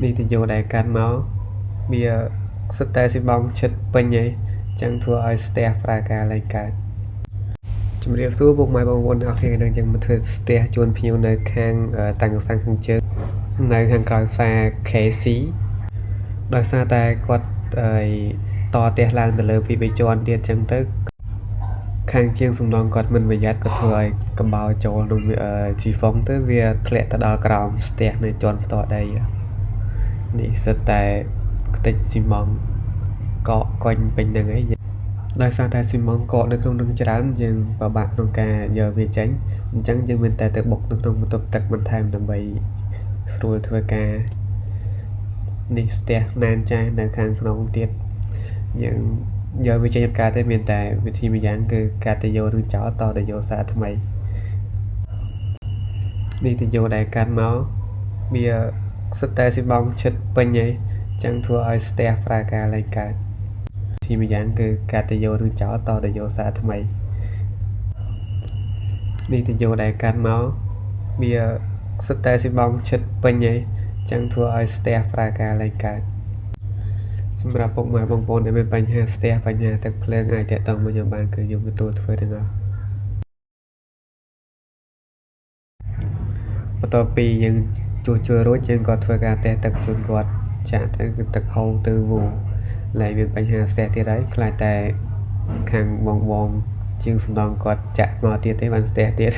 នេះទៅយកដែរកាត់មកវាសិតតែស៊ីបងឈិតពេញហើយចឹងធ្វើឲ្យស្ទះប្រើការឡើងកើតជំរាបសួរពុកម៉ែបងប្អូនអ្នកគ្នានឹងយើងមកធ្វើស្ទះជួនភ្ញៀវនៅខាងតាំងសាំងខាងជើងនៅខាងក្រោយផ្សារ KC ដោយសារតែគាត់តផ្ទះឡើងទៅលើពី3ជាន់ទៀតចឹងទៅខាងជាងសំណងគាត់មិនប្រយ័ត្នគាត់ធ្វើឲ្យកបោចូលក្នុងជីហ្វុងទៅវាធ្លាក់ទៅដល់ក្រោមស្ទះនៅជាន់ផ្ទាល់ដីនេះសិតតែខ្ទេចស៊ីម៉ងតកកកុញពេញហ្នឹងឯងដោយសារតែស៊ីម៉ងកកនៅក្នុងនឹងច្រើនយើងពិបាកក្នុងការយកវាចេញអញ្ចឹងយើងមានតែទៅបុកនៅក្នុងបន្ទប់ទឹកបន្ថែមដើម្បីស្រួលធ្វើការនេះស្ទះណែនចាស់នៅខាងក្នុងទៀតយើងយកវាចេញកើតទេមានតែវិធីមួយយ៉ាងគឺកាត់ទៅយកនឹងចោលតទៅយកសារថ្មីនេះទៅយកដែរកាត់មកវាសិតតែស៊ីបងឈិតពេញហើយចឹងធ្វើឲ្យស្ទះប្រើការឡើងកើតទីមួយយ៉ាងគឺកាត់ទៅយកនឹងចោលតទៅយកសារថ្មីនេះទៅយកដែរកាត់មកវាសិតតែស៊ីបងឈិតពេញហើយចឹងធ្វើឲ្យស្ទះប្រើការឡើងកើតសម្រាប់ពុកម៉ែបងប្អូនដែលមានបញ្ហាស្ទះបញ្ហាទឹកភ្លើងអាចតាក់ទងមកខ្ញុំបានគឺខ្ញុំទទួលធ្វើទាំងអស់បន្ទាប់ពីយើងជួសជុលរួចយើងក៏ធ្វើការតេស្តទឹកជូនគាត់ចាក់ទៅគឺទឹកហូរទៅវូហើយមានបញ្ហាស្ទះទៀតហើយខ្លាចតែខាងបងជាងសំណងគាត់ចាក់មកទៀតទេបានស្ទះទៀត